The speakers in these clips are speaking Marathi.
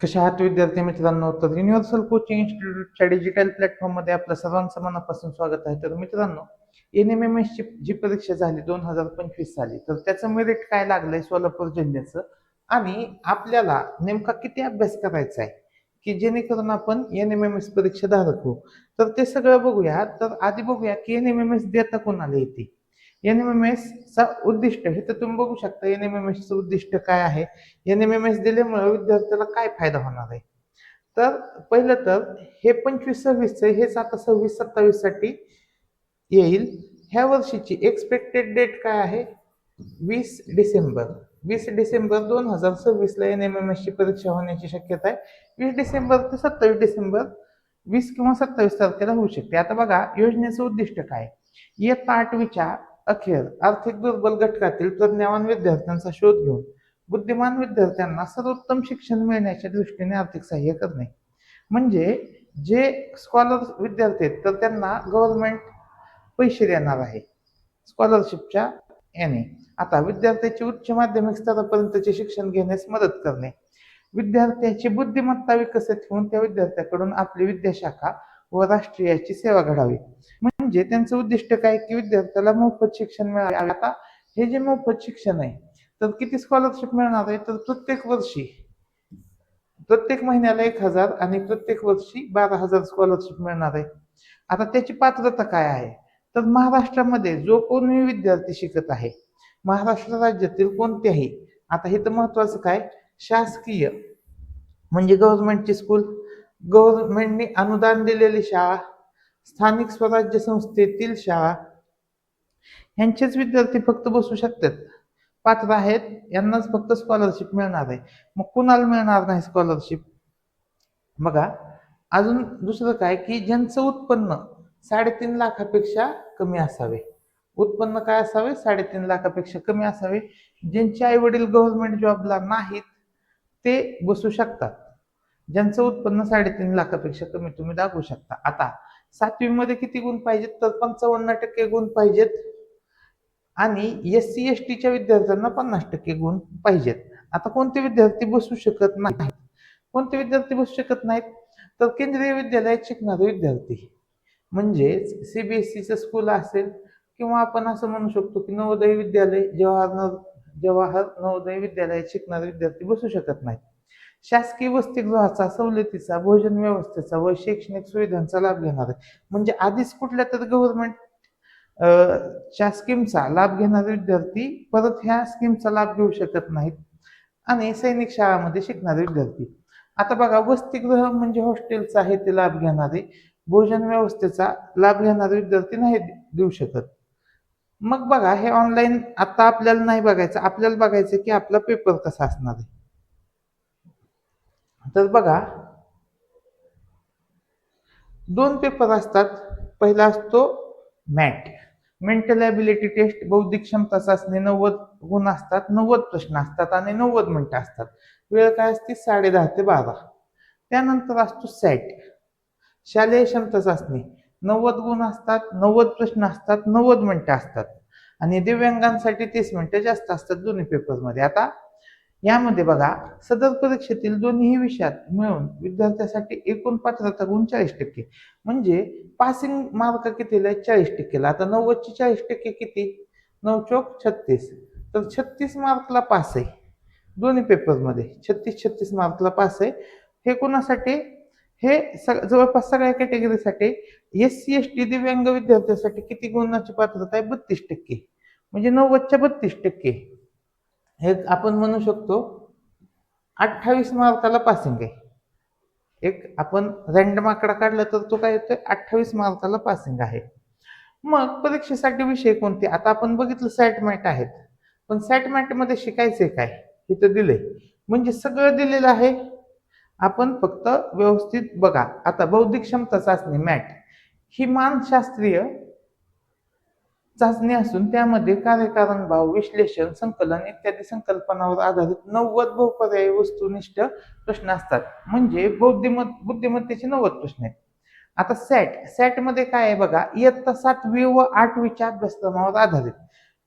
कशा आहात विद्यार्थी मित्रांनो? तर युनिव्हर्सल कोचिंग इन्स्टिट्यूटच्या डिजिटल प्लॅटफॉर्ममध्ये आपलं सर्वांचं मनापासून स्वागत आहे. तर मित्रांनो, NMMS ची जी परीक्षा झाली 2025 साली, तर त्याचं मेरिट काय लागलंय सोलापूर जिल्ह्याचं आणि आपल्याला नेमका किती अभ्यास करायचा आहे, की जेणेकरून आपण NMMS परीक्षाधारक होऊ. तर ते सगळं बघूया. तर आधी बघूया की NMMS देता कोणाला येते. NMMS चा उद्दिष्ट हे तर तुम्ही बघू शकता. NMMS चं उद्दिष्ट काय आहे? NMMS दिल्यामुळे विद्यार्थ्याला काय फायदा होणार आहे? तर पहिलं तर हे 25-26 हेच आता 26-27 साठी येईल. ह्या वर्षीची एक्सपेक्टेड डेट काय आहे? 20 डिसेंबर. 20 डिसेंबर 2026 ला NMMS ची परीक्षा होण्याची शक्यता आहे. 20 डिसेंबर ते 27 डिसेंबर 20 किंवा 27 तारखेला होऊ शकते. आता बघा योजनेचं उद्दिष्ट काय? इयत्ता 8वीच्या अखेर आर्थिक दुर्बल घटकातील प्रज्ञावान विद्यार्थ्यांचा शोध घेऊन बुद्धिमान विद्यार्थ्यांना सर्वोत्तम शिक्षण मिळण्याच्या दृष्टीने आर्थिक सहाय्य करणे. म्हणजे जे स्कॉलर विद्यार्थी आहेत तर त्यांना गव्हर्नमेंट पैसे देणार आहे स्कॉलरशिपच्या याने. आता विद्यार्थ्याचे उच्च माध्यमिक स्तरापर्यंतचे शिक्षण घेण्यास मदत करणे. विद्यार्थ्याची बुद्धिमत्ता विकसित होऊन त्या विद्यार्थ्याकडून आपली विद्याशाखा व राष्ट्रीयाची सेवा घडावी. म्हणजे त्यांचं उद्दिष्ट काय की विद्यार्थ्याला मोफत शिक्षण मिळावे. आता हे जे मोफत शिक्षण आहे तर किती स्कॉलरशिप मिळणार आहे? तर प्रत्येक महिन्याला 1,000 आणि प्रत्येक वर्षी 12,000 स्कॉलरशिप मिळणार आहे. आता त्याची पात्रता काय आहे? तर महाराष्ट्रामध्ये जो कोणी विद्यार्थी शिकत आहे, महाराष्ट्र राज्यातील कोणत्याही, आता हे तर महत्वाचं काय, शासकीय म्हणजे गव्हर्नमेंटची स्कूल, गव्हर्नमेंटने अनुदान दिलेली शाळा, स्थानिक स्वराज्य संस्थेतील शाळा, ह्यांचेच विद्यार्थी फक्त बसू शकतात. पात्र आहेत यांनाच फक्त स्कॉलरशिप मिळणार आहे. मग कुणाला मिळणार नाही स्कॉलरशिप? बघा अजून दुसरं काय की ज्यांचं उत्पन्न 3.5 लाखापेक्षा कमी असावे. उत्पन्न काय असावे? 3.5 लाखापेक्षा कमी असावे. ज्यांचे आई वडील गव्हर्नमेंट जॉबला नाहीत ते बसू शकतात. ज्यांचं उत्पन्न 3.5 लाखापेक्षा कमी तुम्ही दाखवू शकता. आता 7वी मध्ये किती गुण पाहिजेत? तर 55% गुण पाहिजेत आणि SC-STच्या विद्यार्थ्यांना 50% गुण पाहिजेत. आता कोणते विद्यार्थी बसू शकत नाहीत? कोणते विद्यार्थी बसू शकत नाहीत? तर केंद्रीय विद्यालयात शिकणारे विद्यार्थी, म्हणजेच CBSEचं स्कूल असेल किंवा आपण असं म्हणू शकतो की नवोदय विद्यालय, जवाहर नवोदय विद्यालयात शिकणारे विद्यार्थी बसू शकत नाहीत. शासकीय वसतिगृहाचा, सवलतीचा, भोजन व्यवस्थेचा व शैक्षणिक सुविधांचा लाभ घेणार आहे. म्हणजे आधीच कुठल्या तरी गव्हर्नमेंट च्या स्कीमचा लाभ घेणारे विद्यार्थी परत ह्या स्कीमचा लाभ घेऊ शकत नाहीत. आणि सैनिक शाळामध्ये शिकणारे विद्यार्थी, आता बघा वसतिगृह म्हणजे हॉस्टेलचा आहे ते लाभ घेणारे, भोजन व्यवस्थेचा लाभ घेणारे विद्यार्थी नाही देऊ शकत. मग बघा हे ऑनलाईन आता आपल्याला नाही बघायचं, आपल्याला बघायचं की आपला पेपर कसा असणार आहे. तर बघा 2 पेपर असतात. पहिला असतो मॅट, मेंटल ॲबिलिटी टेस्ट, बौद्धिक क्षमता चाचणी. 90 गुण असतात, 90 प्रश्न असतात आणि 90 मिनिटं असतात. वेळ काय असते? 10:30 ते 12. त्यानंतर असतो सॅट, शालेय क्षमता चाचणी. 90 गुण असतात, 90 प्रश्न असतात, 90 मिनिटं असतात आणि दिव्यांगांसाठी 30 मिनिटं जास्त असतात दोन्ही पेपरमध्ये. आता यामध्ये बघा सदर परीक्षेतील दोन्ही विषयात मिळून विद्यार्थ्यासाठी एकूण पात्रता गुण 40%. म्हणजे पासिंग मार्क कितीला आहे? 40%ला. आता 90ची 40% किती? 9 चोक 36. तर 36 मार्कला पास आहे दोन्ही पेपरमध्ये. 36 मार्कला पास आहे. हे कोणासाठी? हे जवळपास सगळ्या कॅटेगरीसाठी. SC-ST दिव्यांग विद्यार्थ्यांसाठी किती गुणाची पात्रता आहे? 32%. म्हणजे 90च्या 32%. हे आपण म्हणू शकतो 28 मार्काला पासिंग आहे. एक आपण रँडम आकडा काढला तर तो काय येतोय? 28 मार्काला पासिंग आहे. मग परीक्षेसाठी विषय कोणते? आता आपण बघितलं सॅट मॅट आहेत, पण सॅट मॅट मध्ये शिकायचंय काय? इथं दिलंय, म्हणजे सगळं दिलेलं आहे. आपण फक्त व्यवस्थित बघा. आता बौद्धिक क्षमता चाचणी मॅट ही मानसशास्त्रीय चाचणी असून त्यामध्ये कार्यकारण, भाव, विश्लेषण, संकलन इत्यादी संकल्पनावर आधारित 90 बहुपर्यायी वस्तुनिष्ठ प्रश्न असतात. म्हणजे बुद्धिमत्तेचे 90 प्रश्न आहेत. आता सॅट मध्ये काय आहे बघा, इयत्ता 7वी व 8वीच्या अभ्यासक्रमावर आधारित.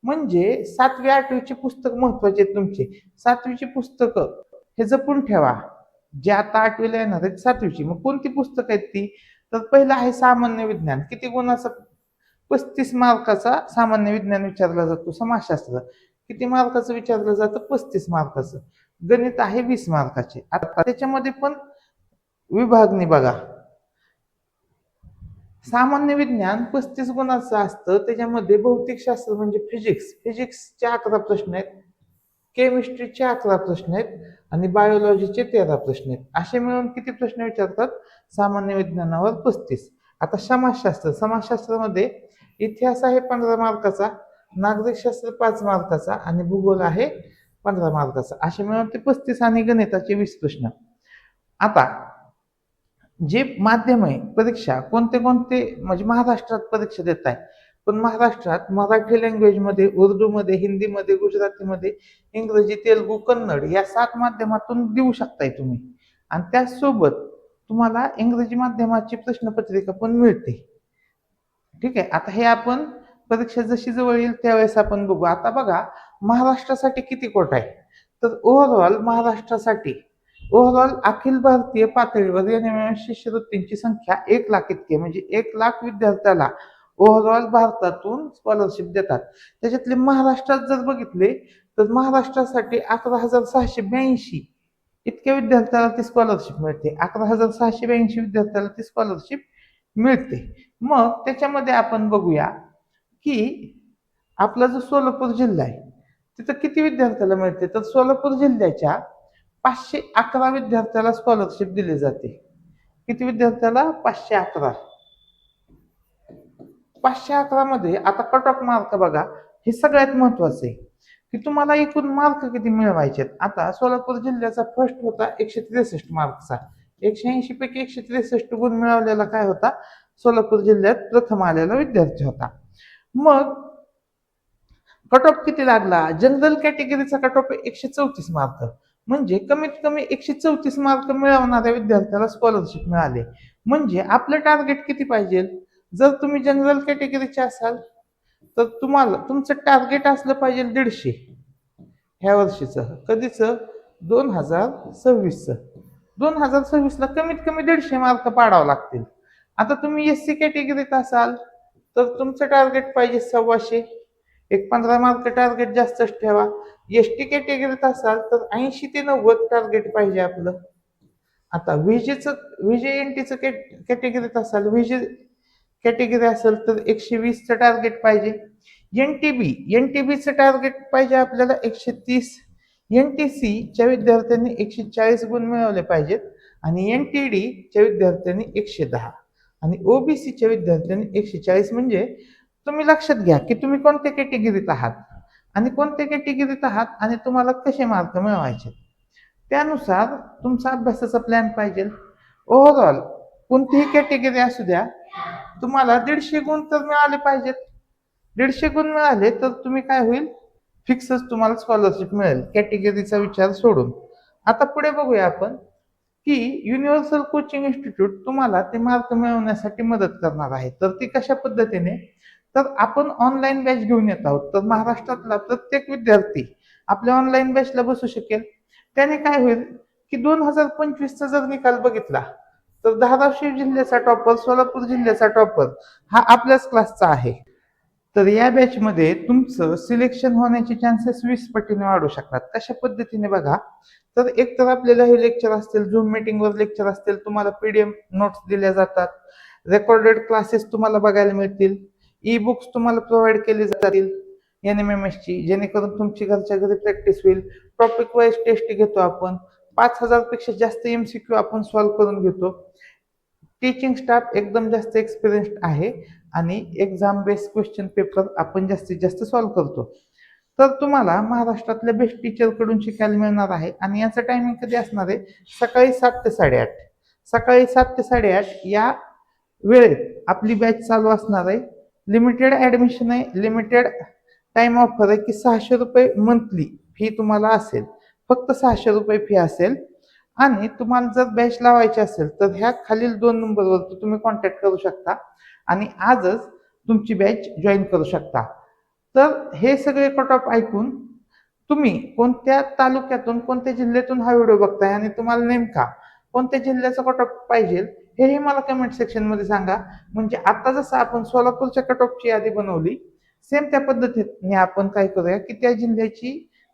म्हणजे 7वी 8वीची पुस्तक महत्वाचे आहेत तुमचे. 7वीची पुस्तकं हे जपून ठेवा. जे आता 8वीला येणार आहेत 7वीची. मग कोणती पुस्तकं आहेत ती? तर पहिलं आहे सामान्य विज्ञान. किती गुणाचा? 35 मार्काचा सामान्य विज्ञान विचारला जातो. समाजशास्त्र किती मार्काचं विचारलं जातं? 35 मार्काचं. गणित आहे 20 मार्काचे. आता त्याच्यामध्ये पण विभागणी बघा. सामान्य विज्ञान 35 गुणाचं असतं. त्याच्यामध्ये भौतिकशास्त्र म्हणजे फिजिक्सचे 11 प्रश्न आहेत, केमिस्ट्रीचे 11 प्रश्न आहेत आणि बायोलॉजीचे 13 प्रश्न आहेत. असे मिळून किती प्रश्न विचारतात? सामान्य विज्ञानावर 35. आता समाजशास्त्रामध्ये इतिहास आहे 15 मार्काचा, नागरिकशास्त्र 5 मार्काचा आणि भूगोल आहे 15 मार्काचा. असे मिळून ते 35 आणि गणिताचे 20 प्रश्न. आता जे माध्यम आहे परीक्षा कोणते म्हणजे महाराष्ट्रात परीक्षा देत आहे, पण महाराष्ट्रात मराठी लँग्वेजमध्ये, उर्दूमध्ये, हिंदीमध्ये, गुजरातीमध्ये, इंग्रजी, तेलुगू, कन्नड या 7 माध्यमातून देऊ शकताय तुम्ही. आणि त्याचसोबत तुम्हाला इंग्रजी माध्यमाची प्रश्नपत्रिका पण मिळते. ठीक आहे. आता हे आपण परीक्षा जशी जवळ येईल त्यावेळेस आपण बघू. आता बघा महाराष्ट्रासाठी किती कोटा आहे? तर ओव्हरऑल अखिल भारतीय पातळीवर NMM शिष्यवृत्तींची संख्या 1,00,000 इतकी आहे. म्हणजे 1,00,000 विद्यार्थ्याला ओव्हरऑल भारतातून स्कॉलरशिप देतात. त्याच्यातले महाराष्ट्रात जर बघितले तर महाराष्ट्रासाठी 11,682 इतक्या विद्यार्थ्याला ती स्कॉलरशिप मिळते. 11,682 विद्यार्थ्याला ती स्कॉलरशिप मिळते. मग त्याच्यामध्ये आपण बघूया की आपला जो सोलापूर जिल्हा आहे तिथं किती विद्यार्थ्याला मिळते? तर सोलापूर जिल्ह्याच्या 511 विद्यार्थ्याला स्कॉलरशिप दिली जाते. किती विद्यार्थ्याला? 511. 511 मध्ये आता कट ऑफ मार्क बघा, हे सगळ्यात महत्वाचं आहे की तुम्हाला एकूण मार्क किती मिळवायचे. आता सोलापूर जिल्ह्याचा फर्स्ट होता 163 मार्कचा. 180 पैकी 163 गुण मिळवलेला काय होता? सोलापूर जिल्ह्यात प्रथम आलेला विद्यार्थी होता. मग कट ऑफ किती लागला? जनरल कॅटेगरीचा कट ऑफ 134 मार्क. म्हणजे कमीत कमी 134 मार्क मिळवणाऱ्या विद्यार्थ्याला स्कॉलरशिप मिळाले. म्हणजे आपलं टार्गेट किती पाहिजे? जर तुम्ही जनरल कॅटेगरीचे असाल तर तुमचं टार्गेट असलं पाहिजे 150 ह्या वर्षीचं. कधीचं? 2026चं. 2026ला कमीत कमी 150 मार्क पाडावं लागतील. आता तुम्ही SC कॅटेगरीत असाल तर तुमचं टार्गेट पाहिजे 125. एक 15 मार्क टार्गेट जास्तच ठेवा. ST कॅटेगरीत असाल तर 80 ते 90 टार्गेट पाहिजे आपलं. आता VJNTचं कॅटेगरीत असाल, VJ कॅटेगरी असेल तर 120चं टार्गेट पाहिजे. NTBचं टार्गेट पाहिजे आपल्याला 130. NTCच्या विद्यार्थ्यांनी 140 गुण मिळवले पाहिजेत आणि NTDच्या विद्यार्थ्यांनी 110 आणि OBCच्या विद्यार्थ्यांनी 140. म्हणजे तुम्ही लक्षात घ्या की तुम्ही कोणत्या कॅटेगरीत आहात आणि तुम्हाला कसे मार्क मिळवायचे. त्यानुसार तुमचा अभ्यासाचा प्लॅन पाहिजे. ओव्हरऑल कोणतीही कॅटेगरी असू द्या, तुम्हाला 150 गुण तर मिळाले पाहिजेत. 150 गुण मिळाले तर तुम्ही काय होईल? फिक्सच तुम्हाला स्कॉलरशिप मिळेल, कॅटेगरीचा विचार सोडून. आता पुढे बघूया आपण की युनिव्हर्सल कोचिंग इन्स्टिट्यूट तुम्हाला ते मार्क मिळवण्यासाठी मदत करणार आहे. तर ती कशा पद्धतीने? तर आपण ऑनलाईन बॅच घेऊन येत आहोत. तर महाराष्ट्रातला प्रत्येक विद्यार्थी आपल्या ऑनलाईन बॅचला बसू शकेल. त्याने काय होईल की 2025चा जर निकाल बघितला तर धाराशिव जिल्ह्याचा टॉपर, सोलापूर जिल्ह्याचा टॉपर हा आपल्याच क्लासचा आहे. तर या बॅचमध्ये तुमचं सिलेक्शन होण्याचे चान्सेस 20 पटीने वाढू शकतात. कशा पद्धतीने बघा, तर एक तर आपल्याला हे लेक्चर असतील, झूम मीटिंगवर लेक्चर असतील, तुम्हाला PDF नोट्स दिल्या जातात, रेकॉर्डेड क्लासेस तुम्हाला बघायला मिळतील, ई-बुक्स तुम्हाला प्रोव्हाइड केले जातील NMMSची, जेणेकरून तुमची घरच्या घरी प्रॅक्टिस होईल. टॉपिक वाईज टेस्ट घेतो आपण. 5000 पेक्षा जास्त MCQ आपण सॉल्व्ह करून घेतो. टीचिंग स्टाफ एकदम जास्त एक्सपिरियन्स्ड आहे आणि एक्झाम बेस्ड क्वेश्चन पेपर आपण जास्तीत जास्त सॉल्व्ह करतो. तर तुम्हाला महाराष्ट्रातल्या बेस्ट टीचर कडून शिकायला मिळणार आहे. आणि याचं टायमिंग कधी असणार आहे? सकाळी 7 ते 8:30. सकाळी 7 ते 8:30 या वेळेत आपली बॅच चालू असणार आहे. लिमिटेड ॲडमिशन आहे, लिमिटेड टाइम ऑफर आहे की 600 रुपये मंथली फी तुम्हाला असेल. फक्त 600 रुपये फी असेल. आणि तुम्हाला जर बॅच लावायची असेल तर ह्या खालील 2 नंबरवर तुम्ही कॉन्टॅक्ट करू शकता आणि आजच तुमची बॅच जॉईन करू शकता. तर हे सगळे कट ऑफ ऐकून तुम्ही कोणत्या तालुक्यातून कोणत्या जिल्ह्यातून हा व्हिडिओ बघताय आणि तुम्हाला नेमका कोणत्या जिल्ह्याचा कट ऑफ पाहिजे हेही मला कमेंट सेक्शनमध्ये सांगा. म्हणजे आता जसं आपण सोलापूरच्या कट ऑफची यादी बनवली, सेम त्या पद्धतीने आपण काय करूया की त्या जिल्ह्याची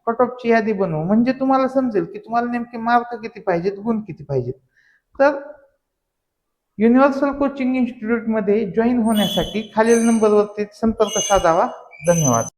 कट ऑफची यादी बनवू. म्हणजे तुम्हाला समजेल की तुम्हाला नेमके मार्क किती पाहिजेत, गुण किती पाहिजेत. तर युनिव्हर्सल कोचिंग इन्स्टिट्यूटमध्ये जॉईन होण्यासाठी खालील नंबरवरती संपर्क साधावा. धन्यवाद.